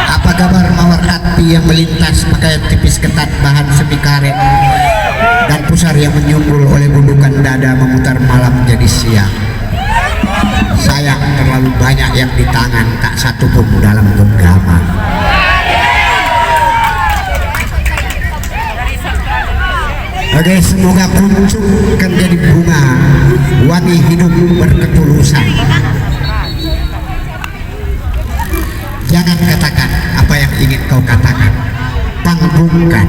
Apa kabar mawar hati yang melintas pakaian tipis ketat bahan semi karet dan pusar yang menyumbul oleh gundukan dada memutar malam jadi siang. Sayang terlalu banyak yang di tangan, tak satu pun dalam genggaman. Oke, semoga kuncup kan jadi bunga wangi hidup berketulusan. Jangan katakan apa yang ingin kau katakan, panggungkan.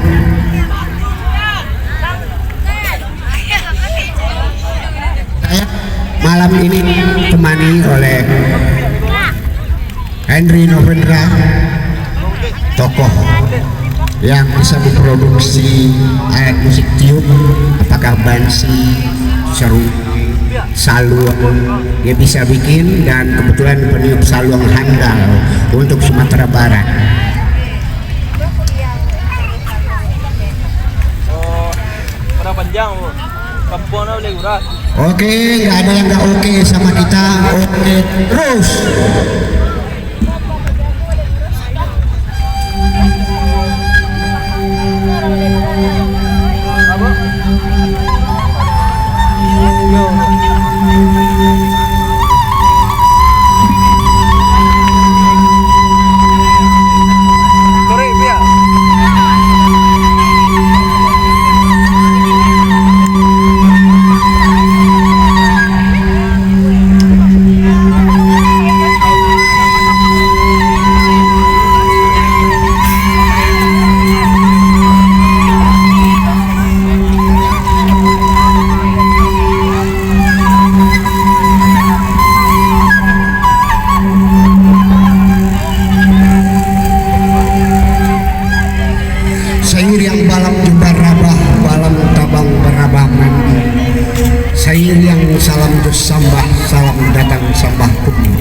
Saya malam ini ditemani oleh Henry Novendra, tokoh yang bisa memproduksi alat musik tiup, apakah bansi, seru, saluang dia bisa bikin, dan kebetulan peniup saluang handal untuk Sumatera Barat. Oke, nggak ada yang nggak oke sama kita, oke terus. Sair yang balam jumpa rabah, balam tabang berabah mandi. Sair yang salam dus sambah, salam datang sambah kudu.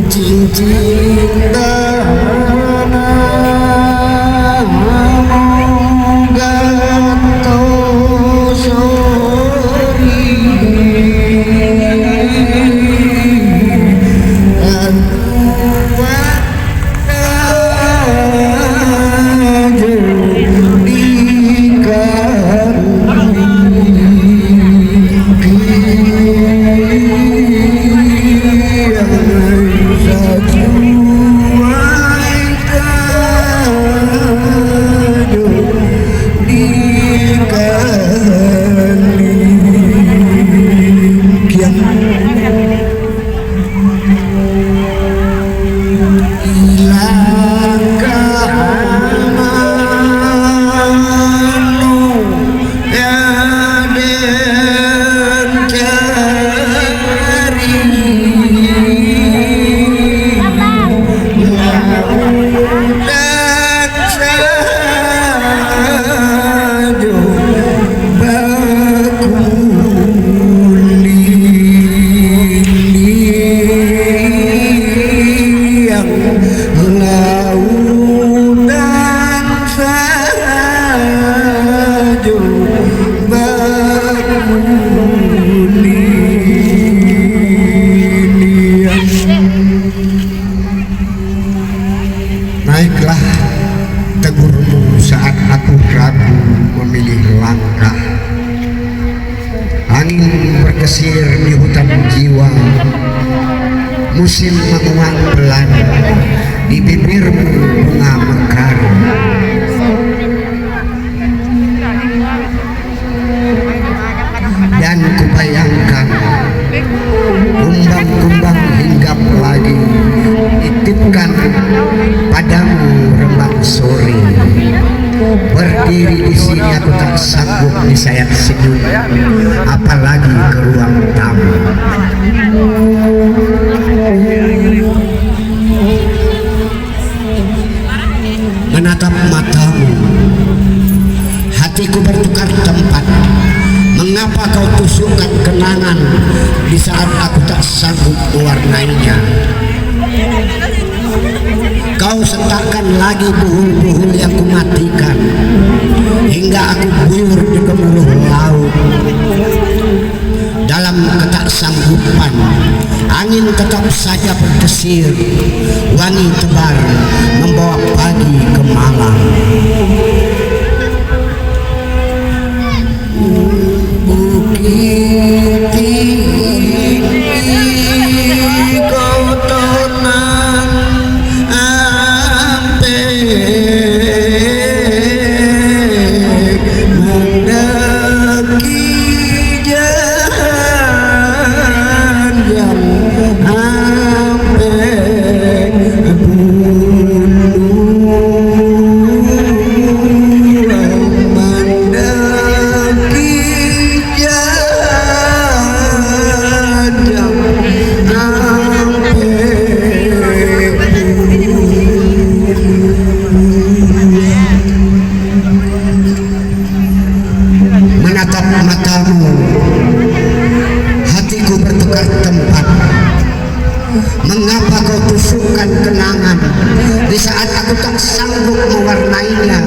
Cincin dana gantung sori. Naiklah tegurmu saat aku ragu memilih langkah. Angin berkesir di hutan jiwa, musim menguak pelan, di bibirmu bunga mekar. Dan kubayangkan kumbang-kumbang hinggap lagi dititipkan padamu rembang sore. Berdiri di sini aku tak sanggup disayat senyum, apalagi ke ruang tamu. Menatap matamu, hatiku bertukar tempat. Mengapa kau tusukkan kenangan di saat aku tak sanggup mewarnainya? Kau sentakkan lagi buhul-buhul yang kumatikan. hingga aku buyur di gemuruh laut. Dalam ketaksanggupan, angin tetap saja berdesir, wangi tebar membawa pagi ke malam. Bukit tinggi kau tenang ampe mendaki jalan yang ampe mengapa kau tusukkan kenangan di saat aku tak sanggup mewarnainya?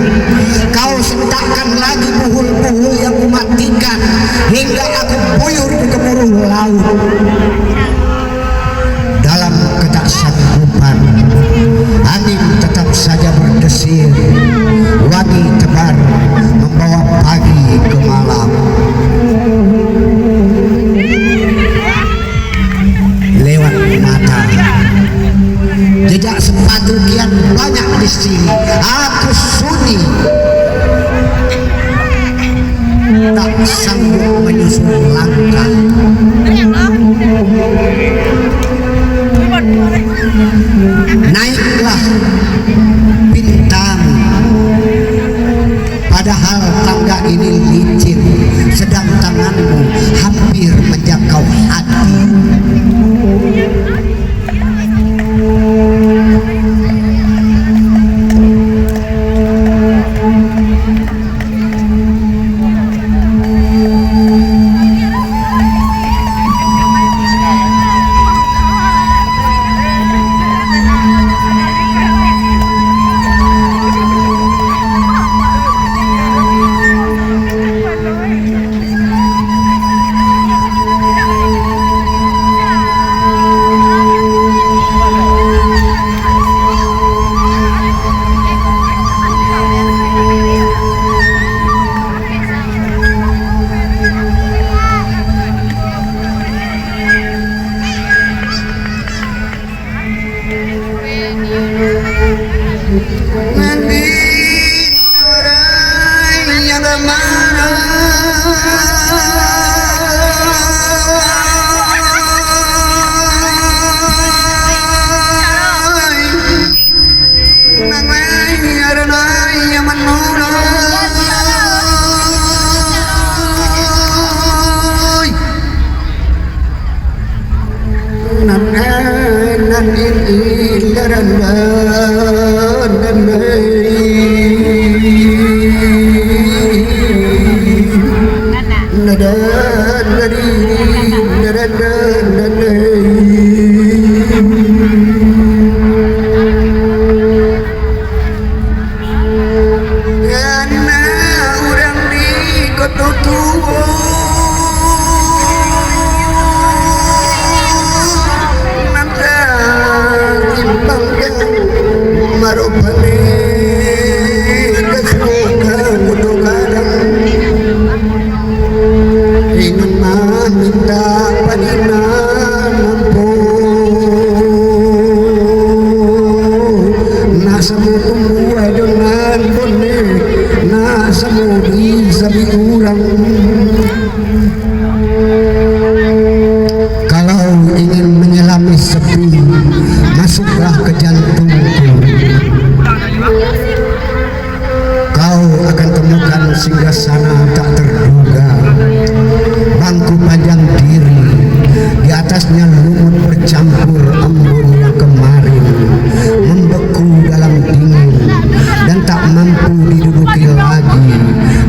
Kau sentakkan lagi buhul-buhul yang mematikan hingga aku buyur di gemuruh laut. Dalam ketaksanggupan, angin tetap saja berdesir, wangi tebar membawa pagi ke malam. Lewat mata, jejak sepatu kian banyak di sini. Aku sunyi, tak sanggup menyusul langkah. Naiklah pintamu, padahal tangga ini licin, sedang tanganmu hampir menjangkau hati. Kalau ingin menyelami sepi, masuklah ke jantungku. Kau akan temukan singgasana tak terduga, bangku panjang diri, di atasnya lumut bercampur embun yang kemarin membeku dalam dingin dan tak mampu diduduki lagi.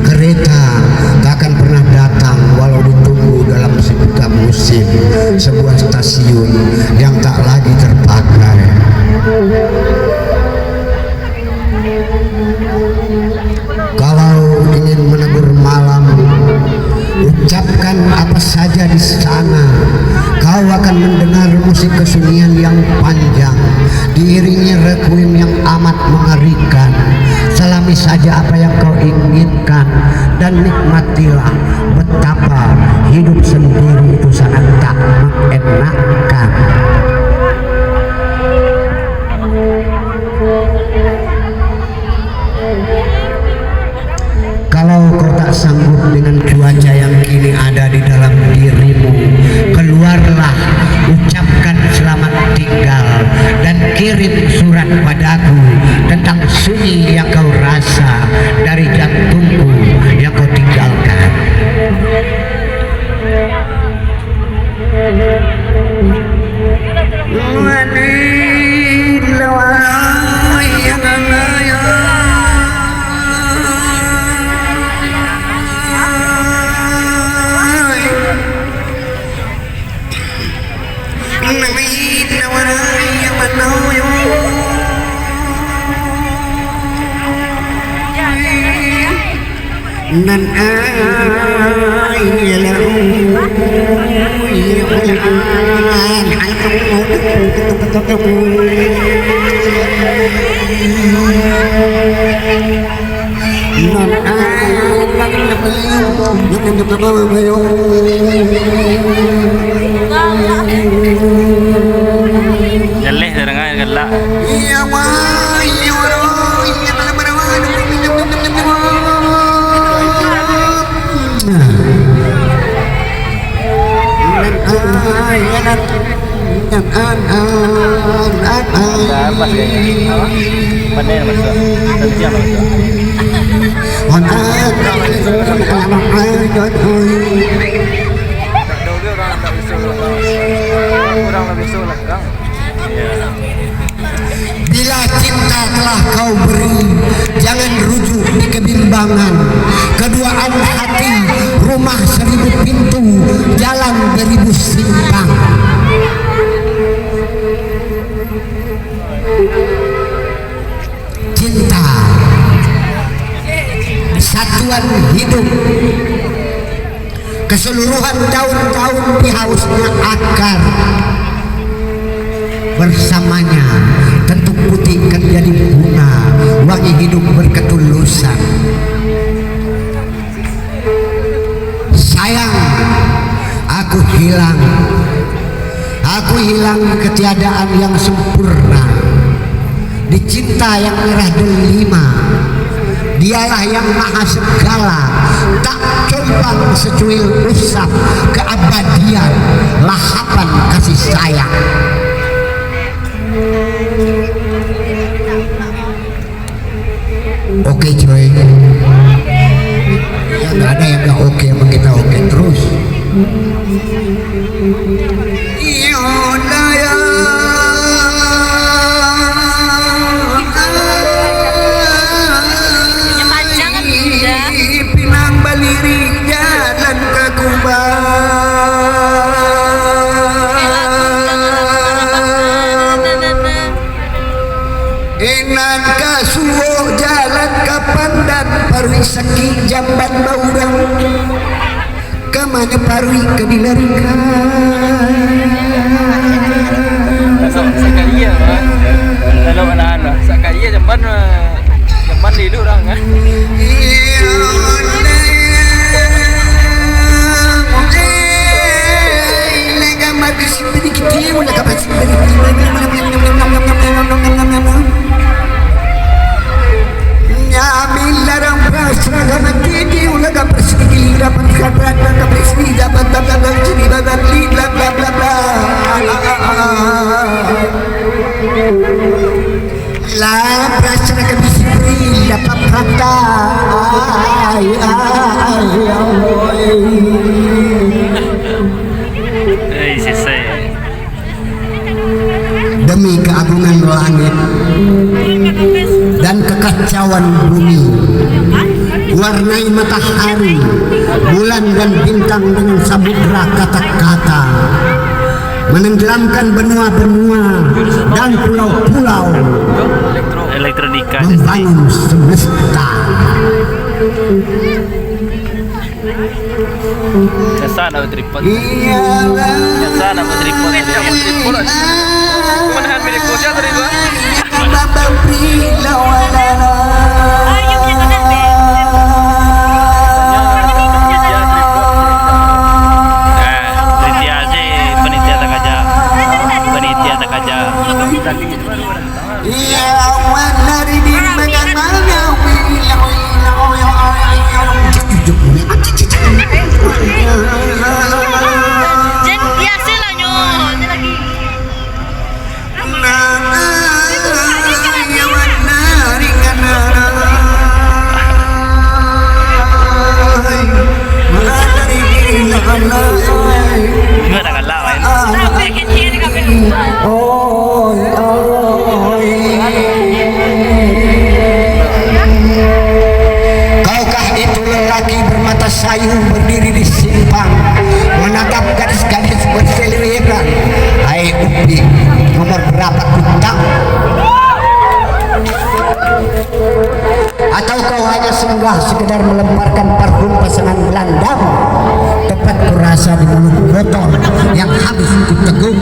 Kereta tak akan pernah datang walau ditunggu saja apa yang kau inginkan dan nikmatilah betapa hidup sendiri itu sangat tak mengenakan. Kalau kau tak sanggup dengan cuaca yang kini ada di dalam dirimu, keluarlah, ucapkan selamat tinggal dan kirim surat padaku tentang sunyi yang kau rasa dari jantungku yang kau tinggalkan. Nan Jaleh dengan gelak. Apa sih? Pandai masuk. Terjam masuk. Bila cinta telah kau beri, jangan rujuk di kebimbangan. Keduaan hati, rumah seribu pintu, jalan beribu simpang. Cinta, satuan hidup, keseluruhan daun-daun dihausnya akar. Bersamanya tentu putih kan jadi bunga, wangi hidup berketulusan. Sayang, aku hilang ketiadaan yang sempurna. Di cinta yang merah delima, dialah yang maha segala, tak combang secuil usap keabadian lahapan kasih sayang. Oke coy, ya nggak ada yang nggak oke, emang kita oke terus. Pinang baliri jalan ke Enan kasuo jalan ke Pandan Parwi seki jamban baurang kemana Parwi ke Dilarikan Sakaria kalau anak-anak Sakaria jamban hidup orang kan. La prasara kabisipri la paprata Selesai. Demi keagungan langit dan kekacauan bumi, warnai matahari, bulan dan bintang dengan samudra kata-kata, menenggelamkan benua-benua dan pulau-pulau, elektronika, membangun semesta. Sana tripod. Sana tripod. Menahan milik bosnya tadi gua. Atau kau hanya singgah sekedar melemparkan parfum pasangan gelandam? Tepat kurasa di mulut botol yang habis kuteguk.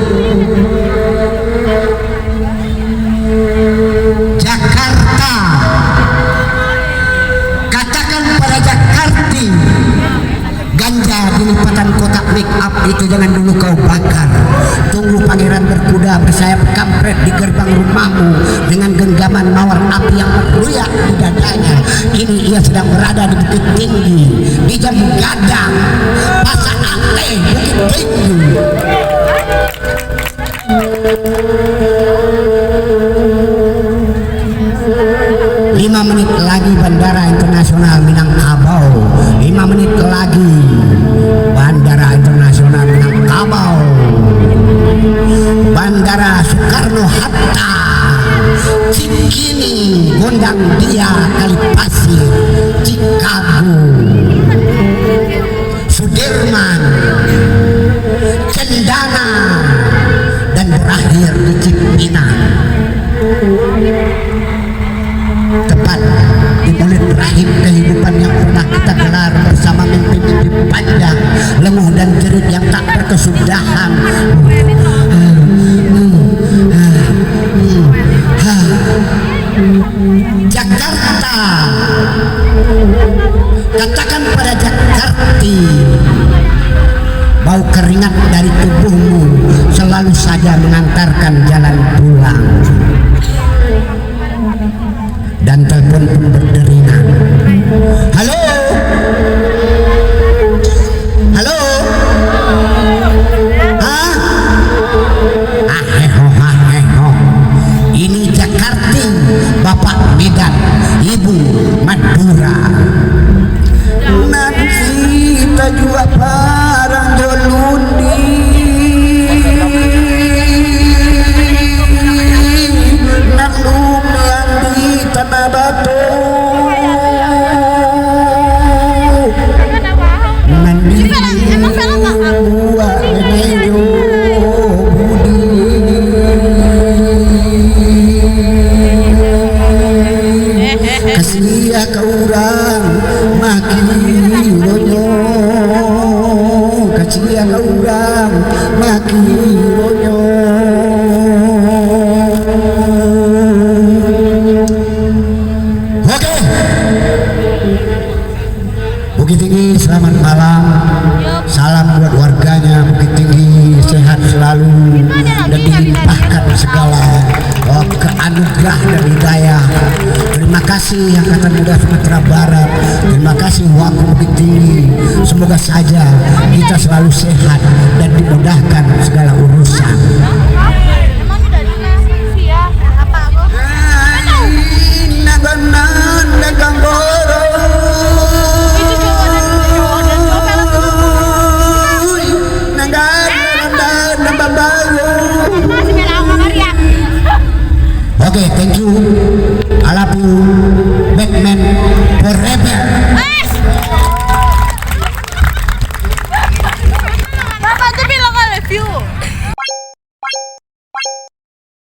Jakarta, katakan pada Jakarti, ganja di lipatan kotak make up itu jangan dulu kau bakar. Tunggu pangeran berkuda bersayap kampret di gerbang rumahmu dengan genggaman mawar api yang meruyak di dadanya. Kini ia sedang berada di Bukit Tinggi, di Jambu Gadang, Pasar Ate, Bukit Tinggi. 5 menit lagi Bandara Internasional Minangkabau. 5 menit lagi Bandara Internasional Minangkabau. Bandara Soekarno-Hatta, Cikini, Gondang Dia, Kalipasir, Chicago, Sudirman, Cendana, dan berakhir di Cipinang. Tepat di bulan terakhir kehidupan yang pernah kita gelar bersama mimpi-mimpi panjang, lenguh dan jerit yang tak berkesudahan. Jakarta, katakan pada Jakarti, bau keringat dari tubuhmu selalu saja mengantarkan jalan pulang. Dan telepon pun berderingan. Halo, halo, aheho, ini Jakarta, Bapak Medan, Ibu Madura. Nanti kita juga parang jolundi. Nalum yang di tanah batu. Mandiri buat menejo budi. Kasih ka urang maki ronyo. Kasih ka urang maki ronyo. Bukit Tinggi, selamat malam. Salam buat warganya Bukit Tinggi, sehat selalu dan dilimpahkan segala keanugerah dan hidayah. Terima kasih Angkatan Muda Sumatera Barat, terima kasih Waku Bukit Tinggi. Semoga saja kita selalu sehat dan dimudahkan segala urusan. Oke, thank you. I love you.